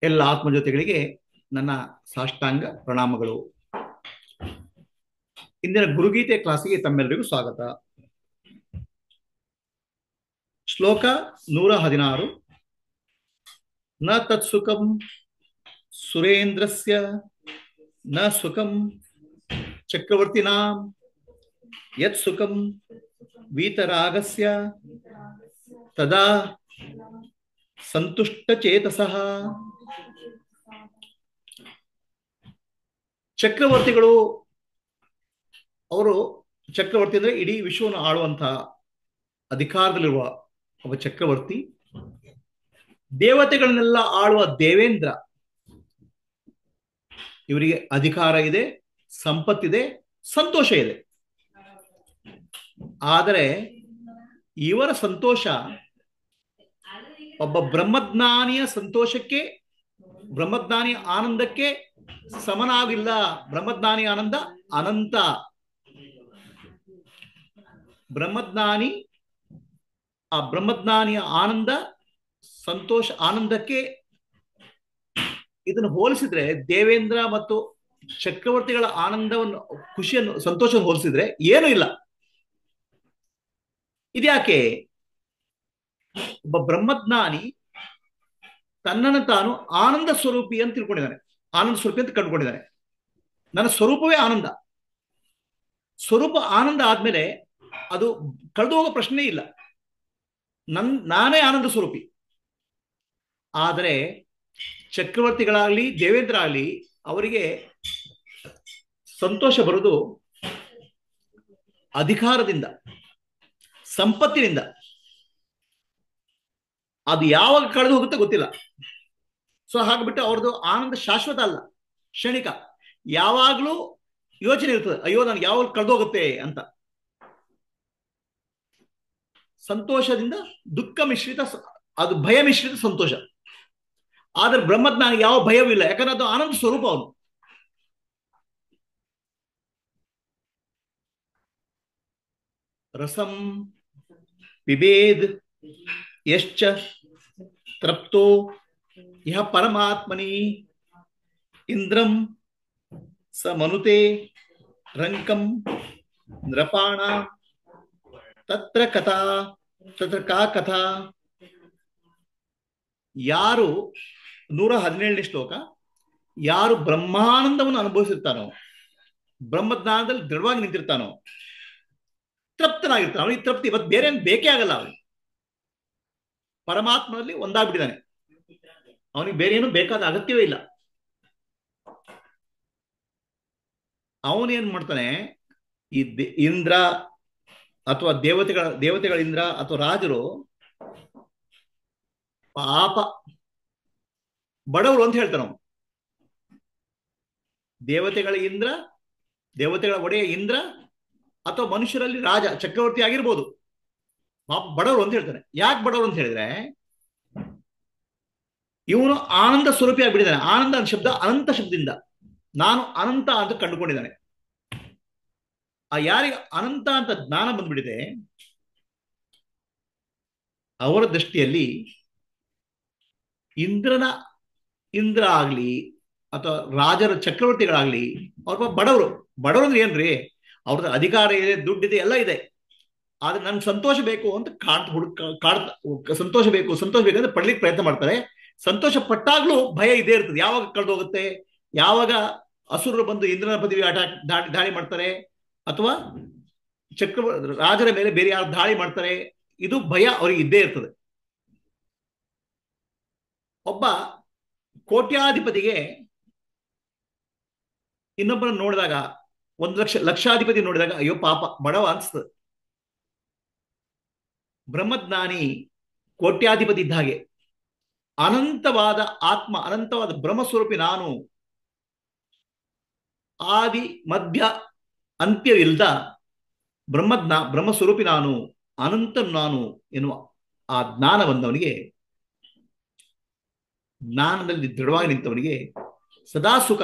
ಎಲ್ಲ ಆತ್ಮಜ್ಯೋತಿಗಳಿಗೆ ನನ್ನ ಸಾಷ್ಟಾಂಗ ಪ್ರಣಾಮಗಳು. ಇಂದಿನ ಗುರುಗೀತೆ ಕ್ಲಾಸಿಗೆ ತಮ್ಮೆಲ್ಲರಿಗೂ ಸ್ವಾಗತ. ಶ್ಲೋಕ 116. ನ ತತ್ಸುಖಂ ಸುರೇಂದ್ರಸ್ಯ ನ ಸುಖಂ ಚಕ್ರವರ್ತಿನಾಂ ಯತ್ ಸುಖಂ ವೀತರಾಗಸ್ಯ ತದಾ ಸಂತುಷ್ಟಚೇತಸಃ. ಚಕ್ರವರ್ತಿಗಳು ಅವರು ಚಕ್ರವರ್ತಿ ಅಂದ್ರೆ ಇಡೀ ವಿಶ್ವವನ್ನು ಆಳುವಂತಹ ಅಧಿಕಾರದಲ್ಲಿರುವ ಒಬ್ಬ ಚಕ್ರವರ್ತಿ. ದೇವತೆಗಳನ್ನೆಲ್ಲ ಆಳುವ ದೇವೇಂದ್ರ. ಇವರಿಗೆ ಅಧಿಕಾರ ಇದೆ, ಸಂಪತ್ತಿದೆ, ಸಂತೋಷ ಇದೆ. ಆದರೆ ಇವರ ಸಂತೋಷ ಒಬ್ಬ ಬ್ರಹ್ಮಜ್ಞಾನಿಯ ಸಂತೋಷಕ್ಕೆ, ಬ್ರಹ್ಮಜ್ಞಾನಿಯ ಆನಂದಕ್ಕೆ ಸಮನಾಗಿಲ್ಲ. ಬ್ರಹ್ಮಜ್ಞಾನಿ ಆನಂದ ಅನಂತ. ಬ್ರಹ್ಮಜ್ಞಾನಿ, ಆ ಬ್ರಹ್ಮಜ್ಞಾನಿಯ ಆನಂದ, ಸಂತೋಷ, ಆನಂದಕ್ಕೆ ಇದನ್ನು ಹೋಲಿಸಿದ್ರೆ, ದೇವೇಂದ್ರ ಮತ್ತು ಚಕ್ರವರ್ತಿಗಳ ಆನಂದವನ್ನು, ಖುಷಿಯನ್ನು, ಸಂತೋಷವನ್ನು ಹೋಲಿಸಿದ್ರೆ ಏನೂ ಇಲ್ಲ. ಇದ್ಯಾಕೆ? ಒಬ್ಬ ಬ್ರಹ್ಮಜ್ಞಾನಿ ತನ್ನನ್ನು ತಾನು ಆನಂದ ಸ್ವರೂಪಿ ಅಂತ ತಿಳ್ಕೊಂಡಿದ್ದಾನೆ, ಆನಂದ ಸ್ವರೂಪಿ ಅಂತ ಕಂಡುಕೊಂಡಿದ್ದಾನೆ. ನನ್ನ ಸ್ವರೂಪವೇ ಆನಂದ. ಸ್ವರೂಪ ಆನಂದ ಆದ್ಮೇಲೆ ಅದು ಕಳೆದು ಹೋಗೋ ಪ್ರಶ್ನೆ ಇಲ್ಲ. ನಾನೇ ಆನಂದ ಸ್ವರೂಪಿ. ಆದರೆ ಚಕ್ರವರ್ತಿಗಳಾಗ್ಲಿ, ದೇವೇಂದ್ರ ಆಗಲಿ, ಅವರಿಗೆ ಸಂತೋಷ ಬರುವುದು ಅಧಿಕಾರದಿಂದ, ಸಂಪತ್ತಿನಿಂದ. ಅದು ಯಾವಾಗ ಕಳೆದು ಹೋಗುತ್ತೆ ಗೊತ್ತಿಲ್ಲ. ಸೊ ಹಾಗ್ಬಿಟ್ಟು ಅವ್ರದ್ದು ಆನಂದ ಶಾಶ್ವತ ಅಲ್ಲ, ಕ್ಷಣಿಕ. ಯಾವಾಗ್ಲೂ ಯೋಚನೆ ಇರ್ತದೆ, ಅಯ್ಯೋ ನಾನು ಯಾವಾಗ ಕಳೆದು ಹೋಗುತ್ತೆ ಅಂತ. ಸಂತೋಷದಿಂದ ದುಃಖ ಮಿಶ್ರಿತ, ಅದು ಭಯ ಮಿಶ್ರಿತ ಸಂತೋಷ. ಆದ್ರೆ ಬ್ರಹ್ಮಜ್ಞಾನಿಗೆ ಯಾವ ಭಯವೂ ಇಲ್ಲ, ಯಾಕಂದ್ರೆ ಅದು ಆನಂದ ಸ್ವರೂಪ. ಅವನು ರಸಂ ಪಿಬೇದ್ ಯಶ್ಚ ತೃಪ್ತೋ ಇಹ ಪರಮಾತ್ಮನಿ ಇಂದ್ರಂ ಸ ಮನುತೆ ರಂಕಂ ನೃಪಾಣ ತತ್ರ ಕಥಾ ತತ್ರ ಕಾ ಕಥಾ. ಯಾರು 117ನೇ ಶ್ಲೋಕ, ಯಾರು ಬ್ರಹ್ಮಾನಂದವನ್ನು ಅನುಭವಿಸಿರ್ತಾನೋ, ಬ್ರಹ್ಮಜ್ಞಾನದಲ್ಲಿ ದೃಢವಾಗಿ ನಿಂತಿರ್ತಾನೋ, ತೃಪ್ತನಾಗಿರ್ತಾನೆ. ಅವನಿಗೆ ತೃಪ್ತಿ, ಇವತ್ತು ಬೇರೆ ಬೇಕೇ ಆಗಲ್ಲ. ಅವನಿಗೆ ಪರಮಾತ್ಮನಲ್ಲಿ ಒಂದಾಗ್ಬಿಟ್ಟಿದ್ದಾನೆ. ಅವನಿಗೆ ಬೇರೆ ಏನು ಬೇಕಾದ ಅಗತ್ಯವೇ ಇಲ್ಲ. ಅವನೇನ್ ಮಾಡ್ತಾನೆ, ಈ ಇಂದ್ರ ಅಥವಾ ದೇವತೆಗಳ ಇಂದ್ರ ಅಥವಾ ರಾಜರು ಪಾಪ ಬಡವರು ಅಂತ ಹೇಳ್ತಾನೆ ಅವನು. ದೇವತೆಗಳ ಇಂದ್ರ, ದೇವತೆಗಳ ಒಡೆಯ ಇಂದ್ರ, ಅಥವಾ ಮನುಷ್ಯರಲ್ಲಿ ರಾಜ, ಚಕ್ರವರ್ತಿ ಆಗಿರ್ಬೋದು, ಪಾಪ ಬಡವರು ಅಂತ ಹೇಳ್ತಾನೆ. ಯಾಕೆ ಬಡವರು ಅಂತ ಹೇಳಿದ್ರೆ, ಇವನು ಆನಂದ ಸ್ವರೂಪಿ ಆಗಿಬಿಟ್ಟಿದ್ದಾನೆ. ಆನಂದ ಶಬ್ದ ಅನಂತ ಶಬ್ದದಿಂದ, ನಾನು ಅನಂತ ಅಂತ ಕಂಡುಕೊಂಡಿದ್ದಾನೆ. ಆ ಯಾರಿಗೆ ಅನಂತ ಅಂತ ಜ್ಞಾನ ಬಂದ್ಬಿಟ್ಟಿದೆ, ಅವರ ದೃಷ್ಟಿಯಲ್ಲಿ ಇಂದ್ರ ಆಗ್ಲಿ ಅಥವಾ ರಾಜರ ಚಕ್ರವರ್ತಿಗಳಾಗ್ಲಿ ಅವ್ರ ಬಡವರು. ಬಡವರು ಅಂದ್ರೆ ಏನ್ರಿ? ಅವ್ರದ್ದು ಅಧಿಕಾರ ಇದೆ, ದುಡ್ಡಿದೆ, ಎಲ್ಲ ಇದೆ. ಆದ್ರೆ ನನ್ಗೆ ಸಂತೋಷ ಬೇಕು ಅಂತ ಸಂತೋಷ ಬೇಕು ಅಂತ ಪಡ್ಲಿಕ್ಕೆ ಪ್ರಯತ್ನ ಮಾಡ್ತಾರೆ. ಸಂತೋಷ ಪಟ್ಟಾಗ್ಲೂ ಭಯ ಇದೇ ಇರ್ತದೆ. ಯಾವಾಗ ಕಳೆದೋಗುತ್ತೆ, ಯಾವಾಗ ಅಸುರರು ಬಂದು ಇಂದ್ರನ ಪದವಿ ದಾಳಿ ಮಾಡ್ತಾರೆ, ಅಥವಾ ರಾಜರ ಮೇಲೆ ಬೇರೆ ಯಾರು ದಾಳಿ ಮಾಡ್ತಾರೆ, ಇದು ಭಯ ಅವ್ರಿಗೆ ಇದ್ದೇ ಇರ್ತದೆ. ಒಬ್ಬ ಕೋಟ್ಯಾಧಿಪತಿಗೆ ಇನ್ನೊಬ್ಬರನ್ನು ನೋಡಿದಾಗ, 1 ಲಕ್ಷಾಧಿಪತಿ ನೋಡಿದಾಗ ಅಯ್ಯೋ ಪಾಪ ಬಡವ ಅನ್ಸ್ತದೆ. ಬ್ರಹ್ಮಜ್ಞಾನಿ ಕೋಟ್ಯಾಧಿಪತಿ ಇದ್ದ ಹಾಗೆ. ಅನಂತವಾದ ಆತ್ಮ, ಅನಂತವಾದ ಬ್ರಹ್ಮಸ್ವರೂಪಿ ನಾನು, ಆದಿ ಮಧ್ಯ ಅಂತ್ಯವಿಲ್ಲದ ಬ್ರಹ್ಮಸ್ವರೂಪಿ ನಾನು, ಅನಂತ ನಾನು ಎನ್ನುವ ಆ ಜ್ಞಾನ ಬಂದವನಿಗೆ, ಜ್ಞಾನದಲ್ಲಿ ದೃಢವಾಗಿ ನಿಂತವನಿಗೆ ಸದಾ ಸುಖ,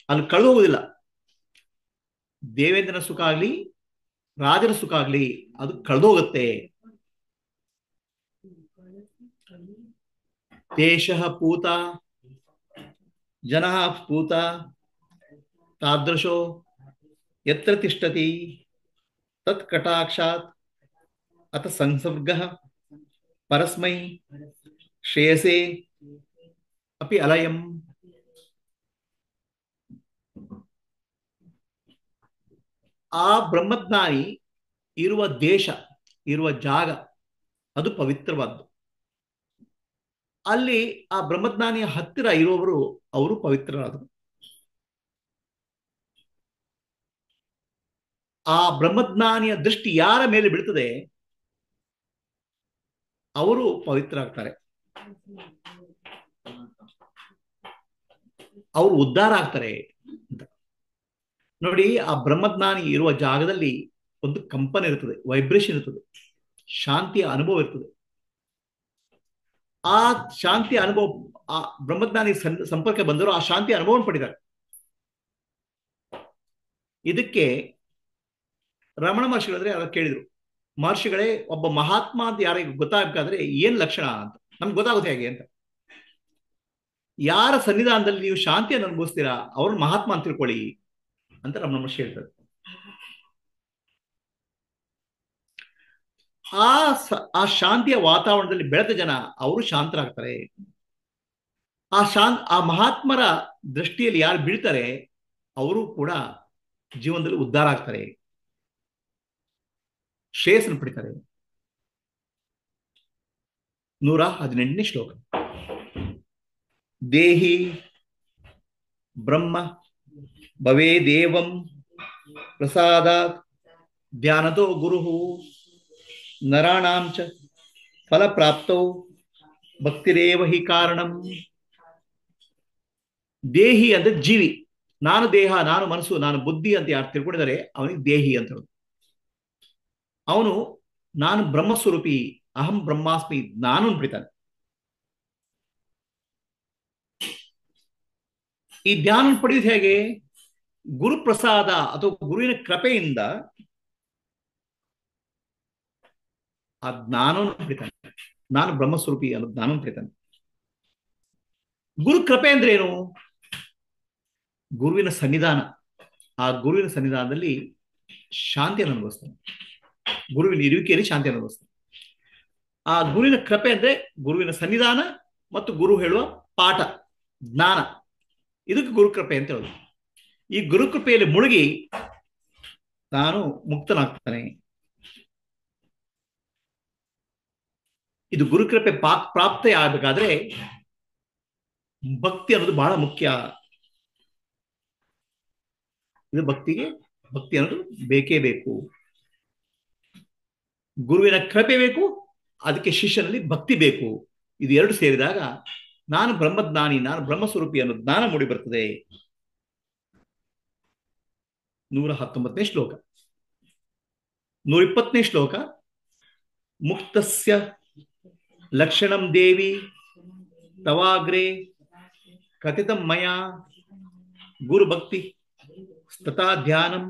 ಅಲ್ಲಿ ಕಳೆದು ಹೋಗುವುದಿಲ್ಲ. ದೇವೇಂದ್ರನ ಸುಖ ಆಗ್ಲಿ, ರಾಜನ ಸುಖ ಆಗ್ಲಿ, ಅದು ಕಳೆದು ಹೋಗುತ್ತೆ. ದೇಶಃ ಪೂತ ಜನಃ ಭೂತ ತಾದೃಶೋ ಯತ್ರ ತಿಷ್ಠತಿ ತತ್ ಕಟಾಕ್ಷಾತ್ ಅಥ ಸಂಸರ್ಗಃ ಪರಸ್ಮೈ ಶ್ರೇಯಸೇ ಅಪಿ ಅಲಯಂ. ಆ ಬ್ರಹ್ಮಜ್ಞಾನಿ ಇರುವ ದೇಶ, ಇರುವ ಜಾಗ ಅದು ಪವಿತ್ರವಾದ್ದು. ಅಲ್ಲಿ ಆ ಬ್ರಹ್ಮಜ್ಞಾನಿಯ ಹತ್ತಿರ ಇರುವವರು ಅವರು ಪವಿತ್ರರಾದರು. ಆ ಬ್ರಹ್ಮಜ್ಞಾನಿಯ ದೃಷ್ಟಿ ಯಾರ ಮೇಲೆ ಬೀಳ್ತದೆ ಅವರು ಪವಿತ್ರ ಆಗ್ತಾರೆ, ಅವರು ಉದ್ಧಾರ ಆಗ್ತಾರೆ ಅಂತ. ನೋಡಿ, ಆ ಬ್ರಹ್ಮಜ್ಞಾನಿ ಇರುವ ಜಾಗದಲ್ಲಿ ಒಂದು ಕಂಪನ ಇರ್ತದೆ, ವೈಬ್ರೇಷನ್ ಇರ್ತದೆ, ಶಾಂತಿಯ ಅನುಭವ ಇರ್ತದೆ. ಆ ಶಾಂತಿಯ ಅನುಭವ ಆ ಬ್ರಹ್ಮಜ್ಞಾನಿ ಸಂಪರ್ಕ ಬಂದರು ಆ ಶಾಂತಿಯ ಅನುಭವವನ್ನು ಪಡಿತಾರೆ. ಇದಕ್ಕೆ ರಮಣ ಮಹರ್ಷಿಗಳಂದ್ರೆ ಯಾರು ಕೇಳಿದ್ರು, ಮಹರ್ಷಿಗಳೇ ಒಬ್ಬ ಮಹಾತ್ಮ ಅಂತ ಯಾರಿಗೆ ಗೊತ್ತಾಗಬೇಕಾದ್ರೆ ಏನ್ ಲಕ್ಷಣ ಅಂತ ನಮ್ಗೆ ಗೊತ್ತಾಗುತ್ತೆ ಹೇಗೆ ಅಂತ. ಯಾರ ಸನ್ನಿಧಾನದಲ್ಲಿ ನೀವು ಶಾಂತಿಯನ್ನು ಅನುಭವಿಸ್ತೀರಾ ಅವ್ರನ್ನ ಮಹಾತ್ಮ ಅಂತ ತಿಳ್ಕೊಳ್ಳಿ ಅಂತ ರಮಣ ಮಹರ್ಷಿ ಹೇಳ್ತಾರೆ. ಆ ಶಾಂತಿಯ ವಾತಾವರಣದಲ್ಲಿ ಬೆಳೆದ ಜನ ಅವರು ಶಾಂತರಾಗ್ತಾರೆ. ಆ ಮಹಾತ್ಮರ ದೃಷ್ಟಿಯಲ್ಲಿ ಯಾರು ಬೀಳ್ತಾರೆ ಅವರು ಕೂಡ ಜೀವನದಲ್ಲಿ ಉದ್ಧಾರ ಆಗ್ತಾರೆ, ಶ್ರೇಯಸ್ಸನ್ನು ಪಡಿತಾರೆ. 118ನೇ ಶ್ಲೋಕ. ದೇಹಿ ಬ್ರಹ್ಮ ಭವೇ ದೇವಂ ಪ್ರಸಾದಾತ್ ಧ್ಯಾನದೋ ಗುರು ನರಾಣಾಂ ಚ ಫಲಪ್ರಾಪ್ತೌ ಭಕ್ತಿರೇವ ಹಿ ಕಾರಣಂ. ದೇಹಿ ಅಂದ್ರೆ ಜೀವಿ. ನಾನು ದೇಹ, ನಾನು ಮನಸ್ಸು, ನಾನು ಬುದ್ಧಿ ಅಂತ ಯಾರು ತಿಳ್ಕೊಂಡಿದ್ದಾರೆ ಅವನಿಗೆ ದೇಹಿ ಅಂತ ಹೇಳೋದು. ಅವನು ನಾನು ಬ್ರಹ್ಮಸ್ವರೂಪಿ, ಅಹಂ ಬ್ರಹ್ಮಾಸ್ಮಿ, ನಾನು ಬಿಡ್ತಾನೆ. ಈ ಧ್ಯಾನ ಪಡೆಯುವುದು ಹೇಗೆ? ಗುರುಪ್ರಸಾದ ಅಥವಾ ಗುರುವಿನ ಕೃಪೆಯಿಂದ ಆ ಜ್ಞಾನವನ್ನು ಪಡಿತಾನೆ. ನಾನು ಬ್ರಹ್ಮಸ್ವರೂಪಿ ಅನ್ನೋ ಜ್ಞಾನವನ್ನು ಪಡಿತಾನೆ. ಗುರು ಕೃಪೆ ಅಂದ್ರೆ ಏನು? ಗುರುವಿನ ಸನ್ನಿಧಾನ. ಆ ಗುರುವಿನ ಸನ್ನಿಧಾನದಲ್ಲಿ ಶಾಂತಿಯನ್ನು ಅನುಭವಿಸ್ತಾನೆ, ಗುರುವಿನ ಇರುವಿಕೆಯಲ್ಲಿ ಶಾಂತಿ ಅನುಭವಿಸ್ತಾನೆ. ಆ ಗುರುವಿನ ಕೃಪೆ ಅಂದ್ರೆ ಗುರುವಿನ ಸನ್ನಿಧಾನ ಮತ್ತು ಗುರು ಹೇಳುವ ಪಾಠ, ಜ್ಞಾನ, ಇದಕ್ಕೆ ಗುರುಕೃಪೆ ಅಂತ ಹೇಳೋದು. ಈ ಗುರುಕೃಪೆಯಲ್ಲಿ ಮುಳುಗಿ ತಾನು ಮುಕ್ತನಾಗ್ತಾನೆ. ಇದು ಗುರುಕೃಪೆ ಪ್ರಾಪ್ತಿ ಆಗಬೇಕಾದ್ರೆ ಭಕ್ತಿ ಅನ್ನೋದು ಬಹಳ ಮುಖ್ಯ. ಇದು ಭಕ್ತಿ ಅನ್ನೋದು ಬೇಕೇ ಬೇಕು. ಗುರುವಿನ ಕೃಪೆ ಬೇಕು, ಅದಕ್ಕೆ ಶಿಷ್ಯನಲ್ಲಿ ಭಕ್ತಿ ಬೇಕು. ಇದು ಎರಡು ಸೇರಿದಾಗ ನಾನು ಬ್ರಹ್ಮಜ್ಞಾನಿ, ನಾನು ಬ್ರಹ್ಮಸ್ವರೂಪಿ ಅನ್ನೋ ಜ್ಞಾನ ಮೂಡಿ ಬರ್ತದೆ. 119ನೇ ಶ್ಲೋಕ. 120ನೇ ಶ್ಲೋಕ. ಮುಕ್ತಸ್ಯ ಲಕ್ಷಣಂ ದೇವಿ ತವಾಗ್ರೆ ಕಥಿತಂ ಮಯಾ ಗುರುಭಕ್ತಿ ತಥಾ ಧ್ಯಾನಂ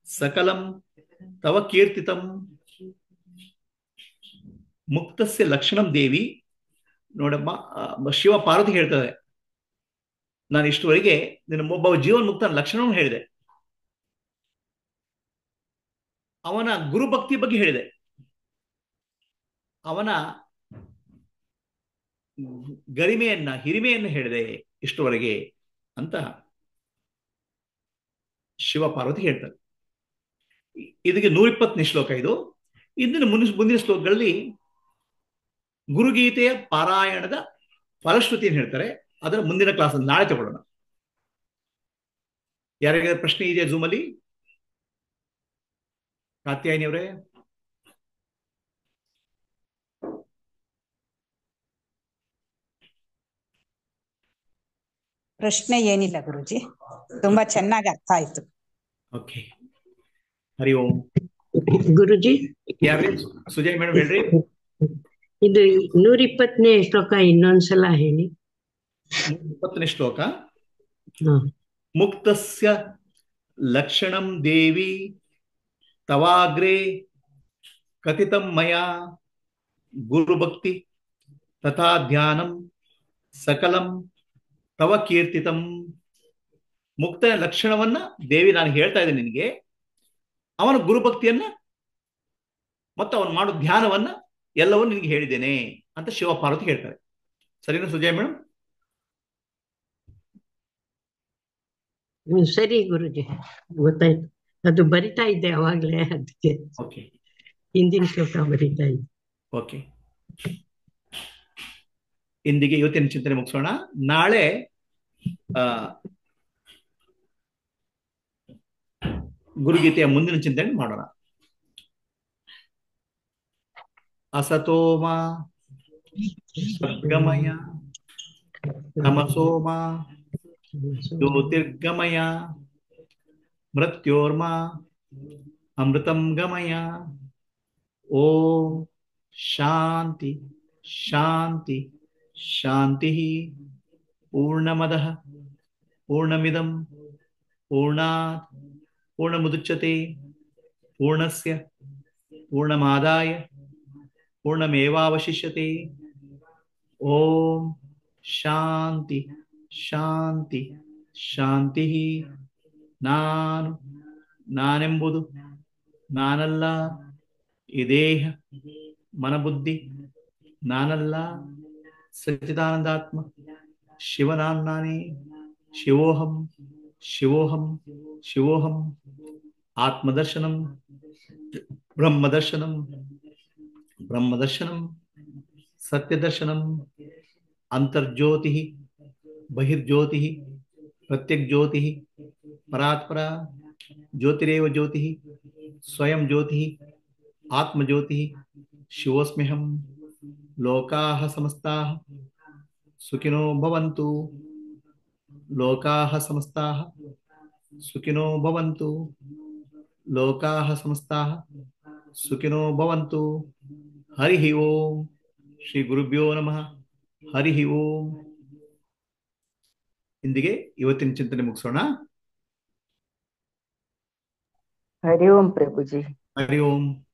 ಸಕಲಂ ತವ ಕೀರ್ತಿತಂ. ಮುಕ್ತಸ್ಯ ಲಕ್ಷಣಂ ದೇವಿ. ನೋಡಮ್ಮ, ಶಿವ ಪಾರ್ವತಿ ಹೇಳ್ತಾರೆ, ನಾನು ಇಷ್ಟುವರೆಗೆ ನಿನ್ನ ಒಬ್ಬ ಜೀವನ್ ಮುಕ್ತನ ಲಕ್ಷಣವನ್ನು ಹೇಳಿದೆ, ಅವನ ಗುರುಭಕ್ತಿ ಬಗ್ಗೆ ಹೇಳಿದೆ, ಅವನ ಹಿರಿಮೆಯನ್ನು ಹೇಳಿದೆ ಇಷ್ಟುವರೆಗೆ ಅಂತ ಶಿವ ಪಾರ್ವತಿ ಹೇಳ್ತಾರೆ. ಇದಕ್ಕೆ 120ನೇ ಶ್ಲೋಕ ಇದು. ಮುಂದಿನ ಶ್ಲೋಕಗಳಲ್ಲಿ ಗುರುಗೀತೆಯ ಪಾರಾಯಣದ ಫಲಶ್ರುತಿಯನ್ನು ಹೇಳ್ತಾರೆ. ಅದರ ಮುಂದಿನ ಕ್ಲಾಸ್ ನಾಳೆ ತಗೊಳ್ಳೋಣ. ಯಾರಿಗಾದ್ರೂ ಪ್ರಶ್ನೆ ಇದೆಯಾ ಜೂಮ್ ಅಲ್ಲಿ? ಕಾತ್ಯಾಯಿನಿ ಅವರೇ? ಪ್ರಶ್ನೆ ಏನಿಲ್ಲ ಗುರುಜಿ, ತುಂಬಾ ಚೆನ್ನಾಗಿ ಅರ್ಥ ಆಯ್ತು. ಓಕೆ, ಹರಿ ಓಂ. ಗುರುಜಿ, ಯಾರೇ ಸುಜಯ್ ಮೇಡಮ್ ಹೇಳ್ರಿ. ಇದು 120ನೇ ಶ್ಲೋಕ ಇನ್ನೊಂದ್ಸಲ ಹೇಳಿ. 120ನೇ ಶ್ಲೋಕ. ಮುಕ್ತಸ್ಯ ಲಕ್ಷಣಂ ದೇವಿ ತವಾಗ್ರೆ ಕಥಿತಂ ಮಯಾ ಗುರುಭಕ್ತಿ ತಥಾ ಧ್ಯಾನಂ ಸಕಲಂ ತವ ಕೀರ್ತಿತಂ. ಮುಕ್ತನ ಲಕ್ಷಣವನ್ನ ದೇವಿ ನಾನು ಹೇಳ್ತಾ ಇದ್ದೇನೆ ನಿನಗೆ. ಅವನ ಗುರುಭಕ್ತಿಯನ್ನ ಮತ್ತು ಅವನು ಮಾಡೋ ಧ್ಯಾನವನ್ನ ಎಲ್ಲವೂ ನಿನಗೆ ಹೇಳಿದ್ದೇನೆ ಅಂತ ಶಿವಪಾರ್ವತಿ ಹೇಳ್ತಾರೆ. ಸರಿನಾ ಸುಜಯ ಮೇಡಮ್? ಸರಿ ಗುರುಜಿ, ಗೊತ್ತಾಯ್ತು. ಅದು ಬರಿತಾ ಇದ್ದೆ ಅವಾಗ್ಲೇ, ಅದಕ್ಕೆ ಓಕೆ ಹಿಂದಿನ ಶ್ಲೋಕ ಬರಿತಾ ಇದ್ದೆ. ಓಕೆ. ಇಂದಿಗೆ ಇವತ್ತಿನ ಚಿಂತನೆ ಮುಗಿಸೋಣ. ನಾಳೆ ಗುರುಗೀತೆಯ ಮುಂದಿನ ಚಿಂತನೆ ಮಾಡೋಣ. ಅಸತೋಮ ಸದ್ಗಮಯ ತಮಸೋಮ ಜ್ಯೋತಿರ್ಗಮಯ ಮೃತ್ಯೋರ್ಮ ಅಮೃತಂ ಗಮಯ. ಓಂ ಶಾಂತಿ ಶಾಂತಿ ಶಾಂತಿ. ಪೂರ್ಣಮದಃ ಪೂರ್ಣಮಿದಂ ಪೂರ್ಣಾತ್ ಪೂರ್ಣಮುದಚ್ಯತೆ ಪೂರ್ಣಸ್ಯ ಪೂರ್ಣಮಾದಾಯ ಪೂರ್ಣಮೇವಾವಶಿಷ್ಯತೆ. ಓಂ ಶಾಂತಿ ಶಾಂತಿ ಶಾಂತಿ. ನಾನೆಂಬುದು ನಾನಲ್ಲ. ಈ ದೇಹ ಮನಬುದ್ಧಿ ನಾನಲ್ಲ. ಸಚ್ಚಿದಾನಂದಾತ್ಮ ಶಿವನಾನ್ನೇ. ಶಿವೋಹಂ ಶಿವೋಹಂ ಶಿವೋಹಂ. ಆತ್ಮದರ್ಶನಂ ಬ್ರಹ್ಮದರ್ಶನಂ ಬ್ರಹ್ಮದರ್ಶನಂ. ಸತ್ಯದರ್ಶನಂ. ಅಂತರ್ಜ್ಯೋತಿ ಬಹಿರ್ಜ್ಯೋತಿ ಪ್ರತ್ಯಗ್ಜ್ಯೋತಿ ಪರಾತ್ಪರ. ಜ್ಯೋತಿರೇವ ಜ್ಯೋತಿ ಸ್ವಯಂ ಜ್ಯೋತಿ ಆತ್ಮಜ್ಯೋತಿ. ಶಿವೋಸ್ಮ್ಯಹಂ. ಲೋಕಾಃ ಸಮಸ್ತಾಃ ಸುಖಿನೋ ಭವಂತು. ಲೋಕಾಃ ಸಮಸ್ತಾಃ ಸುಖಿನೋ ಭವಂತು. ಲೋಕಾಃ ಸಮಸ್ತಾಃ ಸುಖಿನೋ ಭವಂತು. ಹರಿ ಓಂ. ಶ್ರೀ ಗುರುಭ್ಯೋ ನಮಃ. ಹರಿ ಓಂ. ಇಂದಿಗೆ ಇವತ್ತಿನ ಚಿಂತನೆ ಮುಗಿಸೋಣ. ಹರಿ ಓಂ ಪ್ರಭುಜಿ. ಹರಿ ಓಂ.